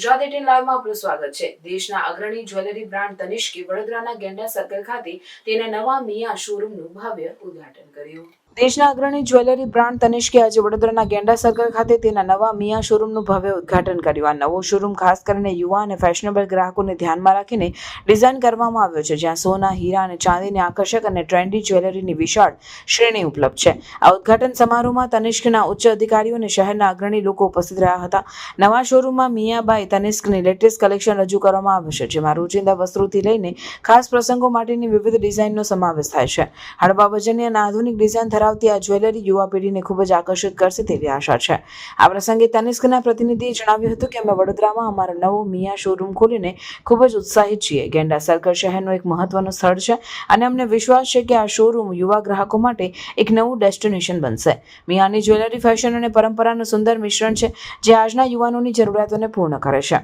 ગુજરાત 18 લાઈવમાં આપનું સ્વાગત છે। દેશના અગ્રણી જ્વેલરી બ્રાન્ડ તનિષ્કે વડોદરાના ગેંડા સર્કલ ખાતે તેના નવા મિયા શોરૂમનું ભવ્ય ઉદ્ઘાટન કર્યું। દેશના અગ્રણી જ્વેલરી બ્રાન્ડ તનિષ્કે આજે વડોદરાના ગેંડા સર્કલ ખાતે તેના નવા મિયા શોરૂમનું ભવ્ય ઉદ્ઘાટન કર્યું। આ નવો શોરૂમ ખાસ કરીને યુવા અને ફેશનેબલ ગ્રાહકોને ધ્યાનમાં રાખીને ડિઝાઇન કરવામાં આવ્યો છે, જ્યાં સોના, હીરા અને ચાંદીની આકર્ષક અને ટ્રેન્ડી જ્વેલરીની વિશાળ શ્રેણી ઉપલબ્ધ છે। આ ઉદ્ઘાટન સમારોહમાં તનિષ્કના ઉચ્ચ અધિકારીઓ અને શહેરના અગ્રણી લોકો ઉપસ્થિત રહ્યા હતા। નવા શોરૂમમાં મિયા બાય તનિષ્કની લેટેસ્ટ કલેક્શન રજૂ કરવામાં આવ્યું છે, જેમાં રોજિંદા વસ્ત્રોથી લઈને ખાસ પ્રસંગો માટેની વિવિધ ડિઝાઇનનો સમાવેશ થાય છે। હળવા વજનની અને આધુનિક ડિઝાઇન ધરાવતી આ જ્વેલરી યુવા પેઢીને ખૂબ જ આકર્ષિત કરશે તેવી આશા છે। આ પ્રસંગે તનિષ્કના પ્રતિનિધિએ જણાવ્યું હતું કે અમે વડોદરામાં અમારો નવો મિયા શોરૂમ ખોલીને ખૂબ જ ઉત્સાહિત છીએ। ગેંડા સર્કલ શહેરનું એક મહત્વનું સ્થળ છે અને અમને વિશ્વાસ છે કે આ શોરૂમ યુવા ગ્રાહકો માટે એક નવું ડેસ્ટિનેશન બનશે। મિયાની જ્વેલરી ફેશન અને પરંપરાનું સુંદર મિશ્રણ છે, જે આજના યુવાનોની જરૂરિયાતોને પૂર્ણ કરે છે।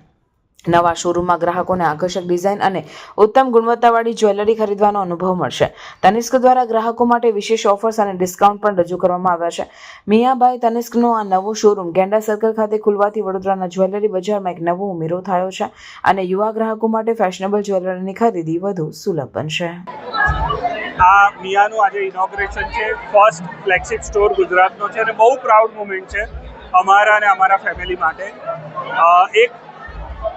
નવા શોરૂમમાં ગ્રાહકોને આકર્ષક ડિઝાઇન અને ઉત્તમ ગુણવત્તાવાળી જ્વેલરી ખરીદવાનો અનુભવ મળશે। તનિષ્ક દ્વારા ગ્રાહકો માટે વિશેષ ઓફર્સ અને ડિસ્કાઉન્ટ પણ રજૂ કરવામાં આવ્યા છે। મિયા બાય તનિષ્કનો આ નવો શોરૂમ ગેંડા સર્કલ ખાતે ખુલવાથી વડોદરાના જ્વેલરી બજારમાં એક નવો ઉમેરો થયો છે અને યુવા ગ્રાહકો માટે ફેશનેબલ જ્વેલરીની ખરીદી વધુ સુલભ બનશે। આ મિયાનું આજે ઇનોગ્રેશન છે, ફર્સ્ટ ફ્લેગશિપ સ્ટોર ગુજરાતનો છે અને બહુ પ્રાઉડ મોમેન્ટ છે અમારા અને અમારા ફેમિલી માટે। એક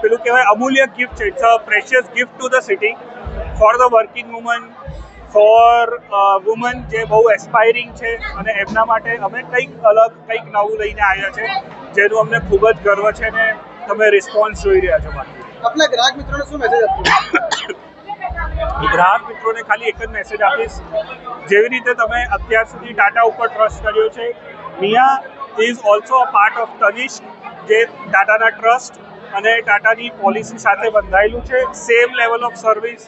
પેલું કહેવાય અમૂલ્ય ગિફ્ટ છે, it's a precious gift to the city for the working woman, for woman જે બહુ એસ્પાયરિંગ છે અને એમના માટે અમે કંઈક અલગ કંઈક નવું લઈને આવ્યા છે, જેનું અમને ખૂબ જ ગર્વ છે ને તમે રિસ્પોન્સ જોઈ રહ્યા છો। બાકી આપણા ગ્રાહક મિત્રોને શું મેસેજ આપશો? ગ્રાહક મિત્રોને ખાલી એક જ મેસેજ આપીશ, જેવી રીતે તમે અત્યાર સુધી ટાટા ઉપર ટ્રસ્ટ કર્યો છે, Mia is also a part of Tanishq, જે ટાટાના ટ્રસ્ટ અને ટાટાની પોલિસી સાથે બંધાયેલું છે। Same level of service,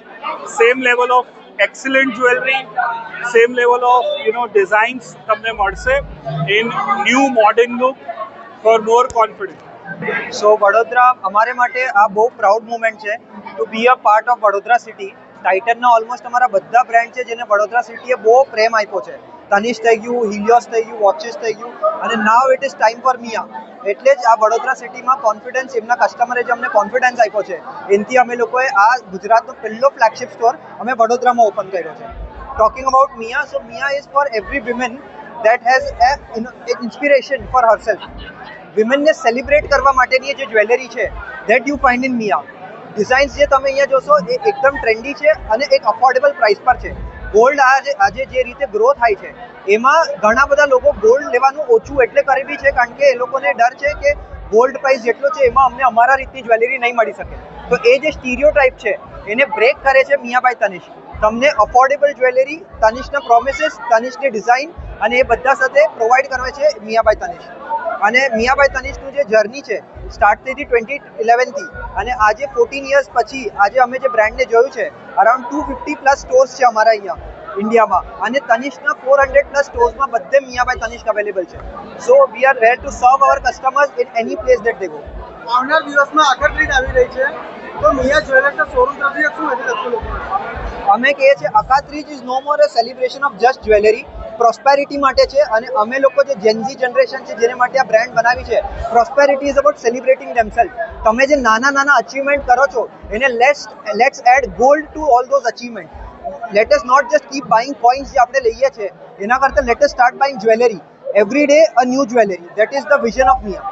same level of excellent jewellery, same level of designs તમને મળશે in new modern look for more confidence. So Vadodara અમારે માટે આ બહુ પ્રાઉડ મોમેન્ટ છે to be a part of Vadodara city. ટાઇટનના ઓલમોસ્ટ અમારા બધા બ્રાન્ડ છે જેને વડોદરા સિટીએ બહુ પ્રેમ આપ્યો છે। તનિષ્ક થઈ ગયું, હિલિયોસ થઈ ગયું, વોચિસ થઈ ગયું અને now it is time for Mia. એટલે જ આ વડોદરા સિટીમાં કોન્ફિડન્સ, એમના કસ્ટમરે જે અમને કોન્ફિડન્સ આપ્યો છે, એનાથી અમે લોકોએ આ ગુજરાતનો પહેલો ફ્લેગશિપ સ્ટોર અમે વડોદરામાં ઓપન કર્યો છે। Talking about Mia, so Mia is for every women that has a inspiration for herself. વિમેનને સેલિબ્રેટ કરવા માટેની જે જ્વેલરી છે that you find in Mia. Designs જે તમે અહીંયા જોશો એ એકદમ ટ્રેન્ડી છે અને એક અફોર્ડેબલ પ્રાઇસ પર છે। ગોલ્ડ આજે જે રીતે ગ્રો થાય છે એમાં ઘણા બધા લોકો ગોલ્ડ લેવાનું ઓછું એટલે કરી છે, કારણ કે એ લોકોને ડર છે કે ગોલ્ડ પ્રાઇસ જેટલો છે એમાં અમને અમારા રીતની જ્વેલરી નહીં મળી શકે। તો એ જે સ્ટીરિયોટાઇપ છે એને બ્રેક કરે છે મિયા બાય તનિષ્ક। તમને અફોર્ડેબલ જ્વેલરી, તનિષ્કના પ્રોમિસીસ, તનિષ્કની ડિઝાઇન અને એ બધા સાથે પ્રોવાઈડ કરે છે મિયા બાય તનિષ્ક। અને મિયા બાય તનિષ્કનું જે જર્ની છે સ્ટાર્ટ થઈ હતી 2011થી અને આજે 14 યર્સ પછી આજે અમે જે બ્રાન્ડને જોયું છે, અરાઉન્ડ 250 પ્લસ સ્ટોર્સ છે અમારા અહીંયા ઇન્ડિયામાં અને તનિષ્કના 400 પ્લસ સ્ટોર્સમાં બધે મિયા બાય તનિષ્ક અવેલેબલ છે। So we are rare to serve our customers in any place that they go. આવનાર દિવસમાં આખર ટ્રીટ આવી રહી છે, તો મિયા જ્વેલર્સના શોરૂમ તરફથી શું મેસેજ આપશો લોકોને? અમે કહીએ છીએ Akhatrij is no more a celebration of just jewellery, prosperity માટે છે અને અમે લોકો જે જેનઝી જનરેશન છે જેને માટે આ બ્રાન્ડ બનાવી છે, prosperity is about celebrating themselves. તમે જે નાના નાના અચીવમેન્ટ કરો છો એને let's add gold to all those achievement. Let us not just keep buying coins જે આપણે લઈએ છીએ, એના કરતાં let us start buying jewellery every day, a new jewellery. That is the vision of Mia.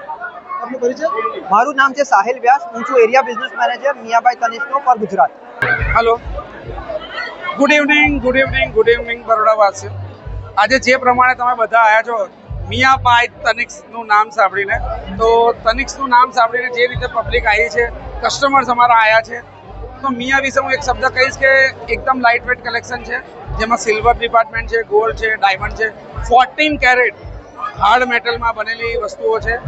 આપનો પરિચય? મારું નામ છે સાહિલ વ્યાસ, હું છું area business manager Mia by તનિષ્કનો for Gujarat. Hello, good evening બરોડાવાસીઓ। આજે જે પ્રમાણે તમે બધા આવ્યા છો મિયા બાય તનિષ્કનું નામ સાંભળીને, તો તનિષ્કનું નામ સાંભળીને જે રીતે પબ્લિક આવી છે, કસ્ટમર્સ અમારા આવ્યા છે, તો મિયા વિશે હું એક શબ્દ કહીશ કે એકદમ લાઇટ વેટ કલેક્શન છે, જેમાં સિલ્વર ડિપાર્ટમેન્ટ છે, ગોલ્ડ છે, ડાયમંડ છે, 14 કેરેટ હાર્ડ મેટલમાં બનેલી વસ્તુઓ છે।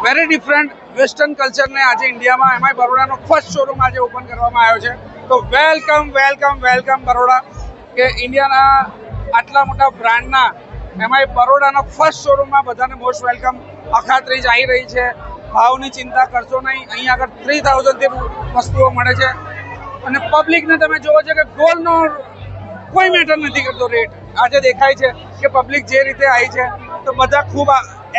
વેરી ડિફરન્ટ વેસ્ટર્ન કલ્ચરને આજે ઇન્ડિયામાં, એમાંય બરોડાનો ફર્સ્ટ શોરૂમ આજે ઓપન કરવામાં આવ્યો છે, તો વેલકમ બરોડા, કે ઇન્ડિયાના આટલા મોટા બ્રાન્ડના એમાંય બરોડાનો ફર્સ્ટ શોરૂમમાં બધાને મોસ્ટ વેલકમ। અખાત્રીજ આવી રહી છે, ભાવની ચિંતા કરશો નહીં, અહીંયા આગળ 3000થી વસ્તુઓ મળે છે અને પબ્લિકને તમે જોવો છો કે ગોલ્ડનો કોઈ મેટર નથી કરતો રેટ। આજે દેખાય છે કે પબ્લિક જે રીતે આવી છે તો બધા ખૂબ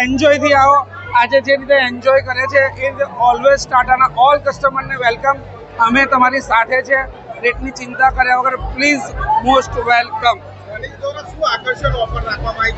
એન્જોયથી આવો આજે જે રીતે એન્જોય કરે છે એ રીતે ઓલવેઝ ટાટાના ઓલ કસ્ટમરને વેલકમ. અમે તમારી સાથે છે, રેટની ચિંતા કર્યા વગર પ્લીઝ મોસ્ટ વેલકમ.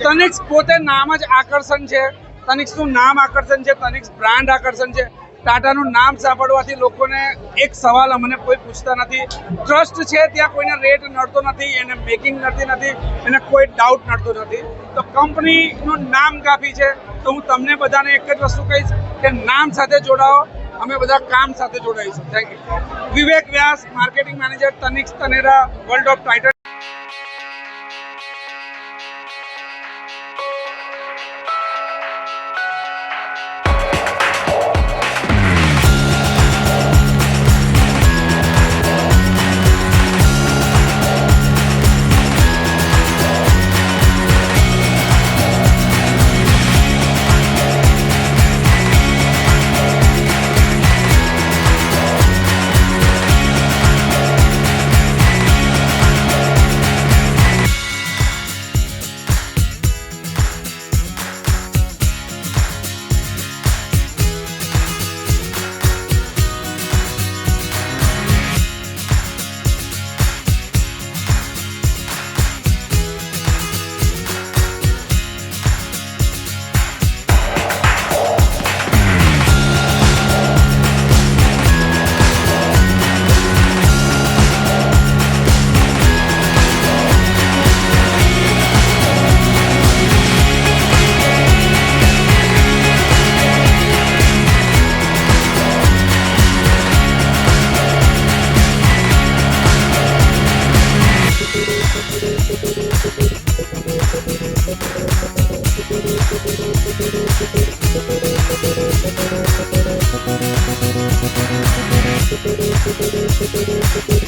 તનિક્સ પોતે નામ જ આકર્ષણ છે. તનિક્સનું નામ આકર્ષણ છે, તનિક્સ બ્રાન્ડ આકર્ષણ છે. ટાટાનું નામ સાંભળવાથી લોકોને એક સવાલ અમને કોઈ પૂછતા નથી. ટ્રસ્ટ છે ત્યાં કોઈને રેટ નડતો નથી, એને મેકિંગ નડતી નથી, એને કોઈ ડાઉટ નડતો નથી. તો કંપનીનું નામ કાફી છે. તો હું તમને બધાને એક જ વસ્તુ કહીશ કે નામ સાથે જોડાઓ, અમે બધા કામ સાથે જોડાઈશું. Thank you. Vivek Vyas, marketing manager, Tanishq Taneira, world of Titan. Thank you.